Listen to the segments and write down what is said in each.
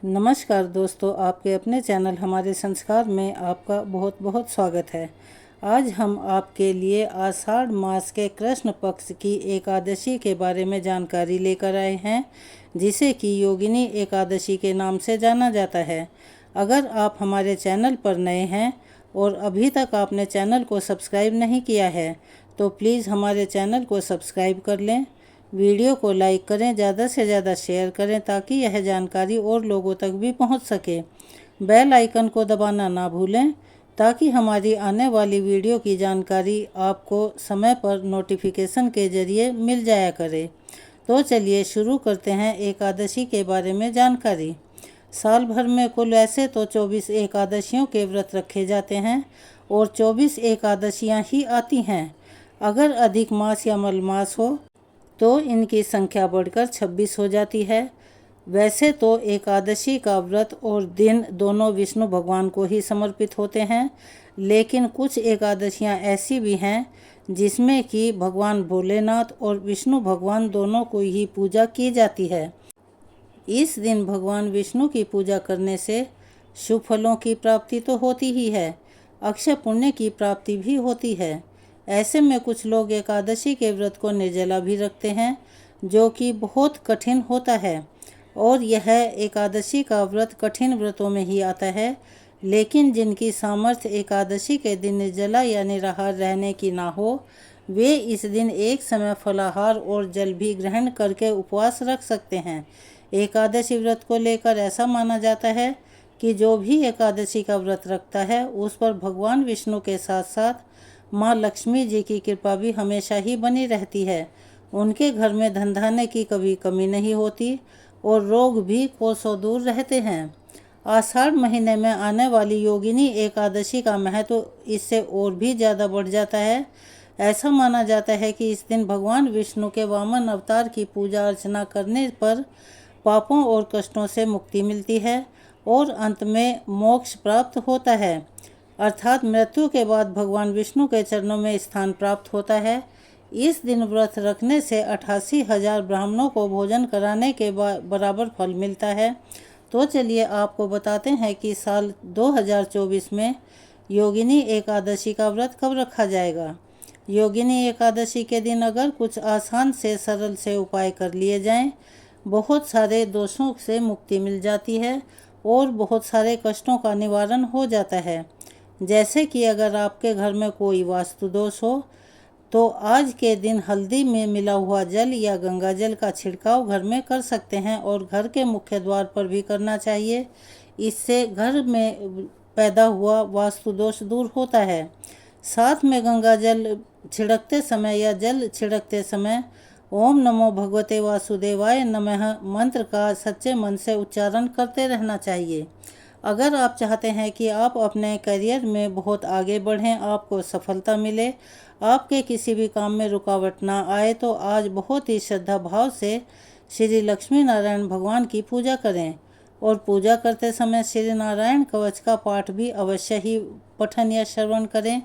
नमस्कार दोस्तों, आपके अपने चैनल हमारे संस्कार में आपका बहुत बहुत स्वागत है। आज हम आपके लिए आषाढ़ मास के कृष्ण पक्ष की एकादशी के बारे में जानकारी लेकर आए हैं, जिसे कि योगिनी एकादशी के नाम से जाना जाता है। अगर आप हमारे चैनल पर नए हैं और अभी तक आपने चैनल को सब्सक्राइब नहीं किया है तो प्लीज़ हमारे चैनल को सब्सक्राइब कर लें। वीडियो को लाइक करें, ज़्यादा से ज़्यादा शेयर करें ताकि यह जानकारी और लोगों तक भी पहुंच सके। बेल आइकन को दबाना ना भूलें ताकि हमारी आने वाली वीडियो की जानकारी आपको समय पर नोटिफिकेशन के ज़रिए मिल जाया करे। तो चलिए शुरू करते हैं एकादशी के बारे में जानकारी। साल भर में कुल ऐसे तो 24 एकादशियों के व्रत रखे जाते हैं और 24 एकादशियाँ ही आती हैं। अगर अधिक मास या मलमास हो तो इनकी संख्या बढ़कर 26 हो जाती है। वैसे तो एकादशी का व्रत और दिन दोनों विष्णु भगवान को ही समर्पित होते हैं, लेकिन कुछ एकादशियां ऐसी भी हैं जिसमें कि भगवान भोलेनाथ और विष्णु भगवान दोनों को ही पूजा की जाती है। इस दिन भगवान विष्णु की पूजा करने से शुभ फलों की प्राप्ति तो होती ही है, अक्षय पुण्य की प्राप्ति भी होती है। ऐसे में कुछ लोग एकादशी के व्रत को निर्जला भी रखते हैं, जो कि बहुत कठिन होता है। और यह एकादशी का व्रत कठिन व्रतों में ही आता है, लेकिन जिनकी सामर्थ्य एकादशी के दिन निर्जला या निराहार रहने की ना हो, वे इस दिन एक समय फलाहार और जल भी ग्रहण करके उपवास रख सकते हैं। एकादशी व्रत को लेकर ऐसा माना जाता है कि जो भी एकादशी का व्रत रखता है उस पर भगवान विष्णु के साथ साथ माँ लक्ष्मी जी की कृपा भी हमेशा ही बनी रहती है। उनके घर में धन धान्य की कभी कमी नहीं होती और रोग भी कोसों दूर रहते हैं। आषाढ़ महीने में आने वाली योगिनी एकादशी का महत्व इससे और भी ज़्यादा बढ़ जाता है। ऐसा माना जाता है कि इस दिन भगवान विष्णु के वामन अवतार की पूजा अर्चना करने पर पापों और कष्टों से मुक्ति मिलती है और अंत में मोक्ष प्राप्त होता है, अर्थात मृत्यु के बाद भगवान विष्णु के चरणों में स्थान प्राप्त होता है। इस दिन व्रत रखने से 88,000 ब्राह्मणों को भोजन कराने के बराबर फल मिलता है। तो चलिए आपको बताते हैं कि साल 2024 में योगिनी एकादशी का व्रत कब रखा जाएगा। योगिनी एकादशी के दिन अगर कुछ आसान से सरल से उपाय कर लिए जाएं, बहुत सारे दोषों से मुक्ति मिल जाती है और बहुत सारे कष्टों का निवारण हो जाता है। जैसे कि अगर आपके घर में कोई वास्तु दोष हो तो आज के दिन हल्दी में मिला हुआ जल या गंगा जल का छिड़काव घर में कर सकते हैं और घर के मुख्य द्वार पर भी करना चाहिए। इससे घर में पैदा हुआ वास्तु दोष दूर होता है। साथ में गंगा जल छिड़कते समय या जल छिड़कते समय ओम नमो भगवते वासुदेवाय नमः मंत्र का सच्चे मन से उच्चारण करते रहना चाहिए। अगर आप चाहते हैं कि आप अपने करियर में बहुत आगे बढ़ें, आपको सफलता मिले, आपके किसी भी काम में रुकावट ना आए, तो आज बहुत ही श्रद्धा भाव से श्री लक्ष्मी नारायण भगवान की पूजा करें और पूजा करते समय श्री नारायण कवच का पाठ भी अवश्य ही पठन या श्रवण करें।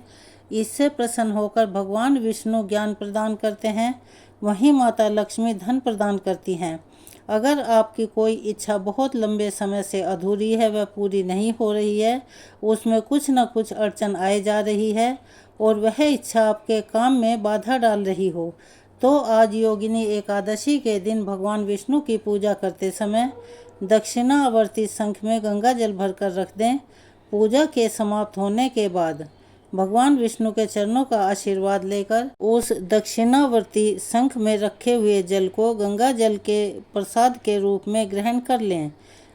इससे प्रसन्न होकर भगवान विष्णु ज्ञान प्रदान करते हैं, वहीं माता लक्ष्मी धन प्रदान करती हैं। अगर आपकी कोई इच्छा बहुत लंबे समय से अधूरी है, वह पूरी नहीं हो रही है, उसमें कुछ न कुछ अड़चन आए जा रही है और वह इच्छा आपके काम में बाधा डाल रही हो, तो आज योगिनी एकादशी के दिन भगवान विष्णु की पूजा करते समय दक्षिणावर्ती शंख में गंगा जल भरकर रख दें। पूजा के समाप्त होने के बाद भगवान विष्णु के चरणों का आशीर्वाद लेकर उस दक्षिणावर्ती शंख में रखे हुए जल को गंगा जल के प्रसाद के रूप में ग्रहण कर लें।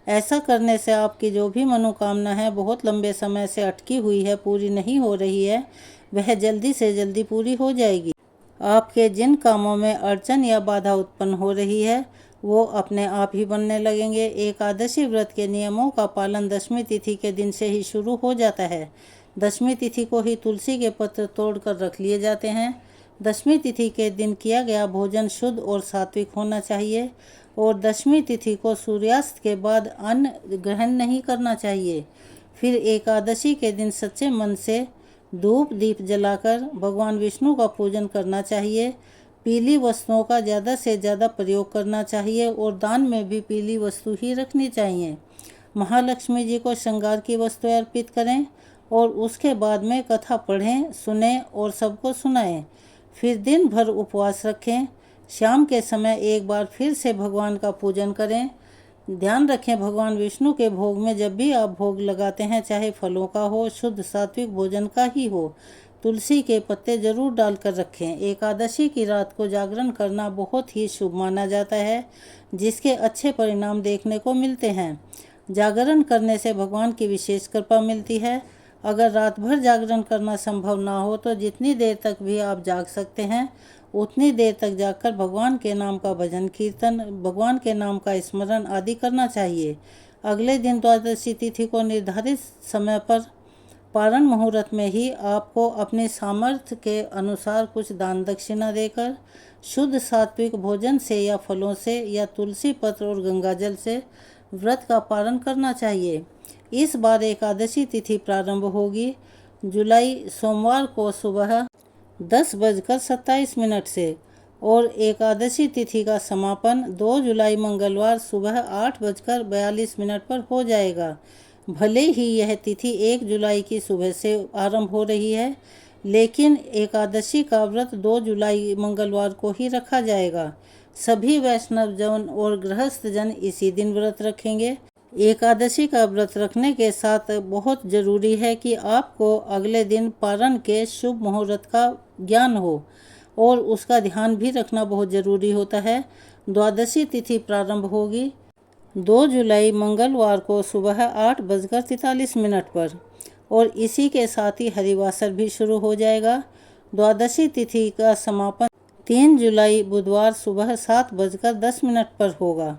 ऐसा करने से आपकी जो भी मनोकामना है, बहुत लंबे समय से अटकी हुई है, पूरी नहीं हो रही है, वह जल्दी से जल्दी पूरी हो जाएगी। आपके जिन कामों में अड़चन या बाधा उत्पन्न हो रही है वो अपने आप ही बनने लगेंगे। एकादशी व्रत के नियमों का पालन दशमी तिथि के दिन से ही शुरू हो जाता है। दशमी तिथि को ही तुलसी के पत्र तोड़कर रख लिए जाते हैं। दशमी तिथि के दिन किया गया भोजन शुद्ध और सात्विक होना चाहिए और दशमी तिथि को सूर्यास्त के बाद अन्न ग्रहण नहीं करना चाहिए। फिर एकादशी के दिन सच्चे मन से धूप दीप जलाकर भगवान विष्णु का पूजन करना चाहिए। पीली वस्तुओं का ज़्यादा से ज़्यादा प्रयोग करना चाहिए और दान में भी पीली वस्तु ही रखनी चाहिए। महालक्ष्मी जी को श्रृंगार की वस्तुएं अर्पित करें और उसके बाद में कथा पढ़ें, सुनें और सबको सुनाएं। फिर दिन भर उपवास रखें। शाम के समय एक बार फिर से भगवान का पूजन करें। ध्यान रखें, भगवान विष्णु के भोग में जब भी आप भोग लगाते हैं, चाहे फलों का हो, शुद्ध सात्विक भोजन का ही हो, तुलसी के पत्ते जरूर डालकर रखें। एकादशी की रात को जागरण करना बहुत ही शुभ माना जाता है, जिसके अच्छे परिणाम देखने को मिलते हैं। जागरण करने से भगवान की विशेष कृपा मिलती है। अगर रात भर जागरण करना संभव ना हो तो जितनी देर तक भी आप जाग सकते हैं, उतनी देर तक जागकर भगवान के नाम का भजन कीर्तन, भगवान के नाम का स्मरण आदि करना चाहिए। अगले दिन द्वादशी तिथि को निर्धारित समय पर पारण मुहूर्त में ही आपको अपने सामर्थ्य के अनुसार कुछ दान दक्षिणा देकर शुद्ध सात्विक भोजन से या फलों से या तुलसी पत्र और गंगाजल से व्रत का पारण करना चाहिए। इस बार एकादशी तिथि प्रारंभ होगी जुलाई सोमवार को सुबह 10:27 से और एकादशी तिथि का समापन 2 जुलाई मंगलवार सुबह 8:42 पर हो जाएगा। भले ही यह तिथि 1 जुलाई की सुबह से आरंभ हो रही है, लेकिन एकादशी का व्रत 2 जुलाई मंगलवार को ही रखा जाएगा। सभी वैष्णव जन और गृहस्थ जन इसी दिन व्रत रखेंगे। एकादशी का व्रत रखने के साथ बहुत जरूरी है कि आपको अगले दिन पारण के शुभ मुहूर्त का ज्ञान हो और उसका ध्यान भी रखना बहुत ज़रूरी होता है। द्वादशी तिथि प्रारंभ होगी 2 जुलाई मंगलवार को सुबह 8:43 पर और इसी के साथ ही हरिवासर भी शुरू हो जाएगा। द्वादशी तिथि का समापन 3 जुलाई बुधवार सुबह 7:10 पर होगा।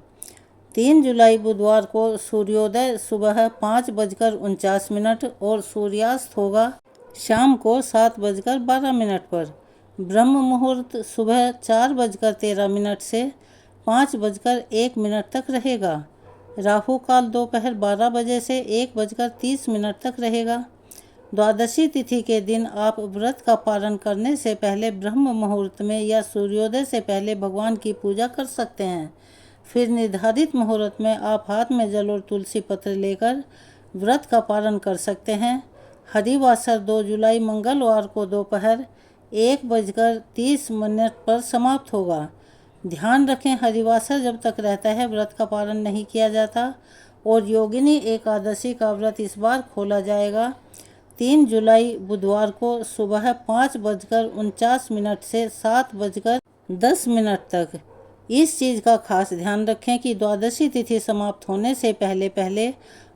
3 जुलाई बुधवार को सूर्योदय सुबह 5:49 और सूर्यास्त होगा शाम को 7:12 पर। ब्रह्म मुहूर्त सुबह 4:13 से 5:01 तक रहेगा। राहु काल दोपहर 12 बजे से 1:30 तक रहेगा। द्वादशी तिथि के दिन आप व्रत का पारण करने से पहले ब्रह्म मुहूर्त में या सूर्योदय से पहले भगवान की पूजा कर सकते हैं। फिर निर्धारित मुहूर्त में आप हाथ में जल और तुलसी पत्र लेकर व्रत का पारण कर सकते हैं। हरिवासर 2 जुलाई मंगलवार को दोपहर 1:30 पर समाप्त होगा। ध्यान रखें, हरिवासर जब तक रहता है व्रत का पारण नहीं किया जाता और योगिनी एकादशी का व्रत इस बार खोला जाएगा 3 जुलाई बुधवार को सुबह 5:49 से 7:10 तक। इस चीज़ का खास ध्यान रखें कि द्वादशी तिथि समाप्त होने से पहले पहले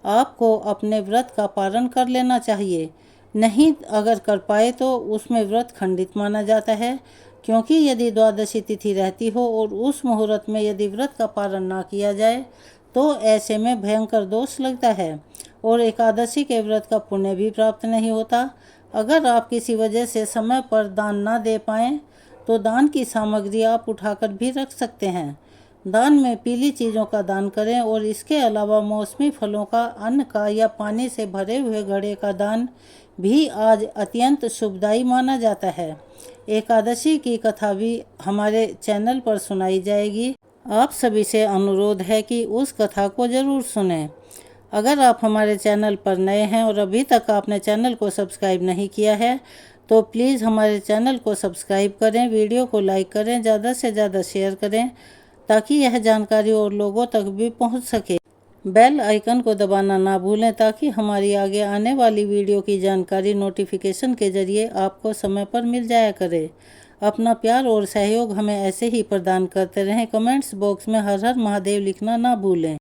आपको अपने व्रत का पारण कर लेना चाहिए। नहीं अगर कर पाए तो उसमें व्रत खंडित माना जाता है, क्योंकि यदि द्वादशी तिथि रहती हो और उस मुहूर्त में यदि व्रत का पारण ना किया जाए तो ऐसे में भयंकर दोष लगता है और एकादशी के व्रत का पुण्य भी प्राप्त नहीं होता। अगर आप किसी वजह से समय पर दान ना दे पाएँ तो दान की सामग्री आप उठाकर भी रख सकते हैं। दान में पीली चीज़ों का दान करें और इसके अलावा मौसमी फलों का, अन्न का या पानी से भरे हुए घड़े का दान भी आज अत्यंत शुभदायी माना जाता है। एकादशी की कथा भी हमारे चैनल पर सुनाई जाएगी। आप सभी से अनुरोध है कि उस कथा को ज़रूर सुनें। अगर आप हमारे चैनल पर नए हैं और अभी तक आपने चैनल को सब्सक्राइब नहीं किया है तो प्लीज़ हमारे चैनल को सब्सक्राइब करें, वीडियो को लाइक करें, ज़्यादा से ज़्यादा शेयर करें ताकि यह जानकारी और लोगों तक भी पहुंच सके। बेल आइकन को दबाना ना भूलें ताकि हमारी आगे आने वाली वीडियो की जानकारी नोटिफिकेशन के ज़रिए आपको समय पर मिल जाया करे। अपना प्यार और सहयोग हमें ऐसे ही प्रदान करते रहें। कमेंट्स बॉक्स में हर हर महादेव लिखना ना भूलें।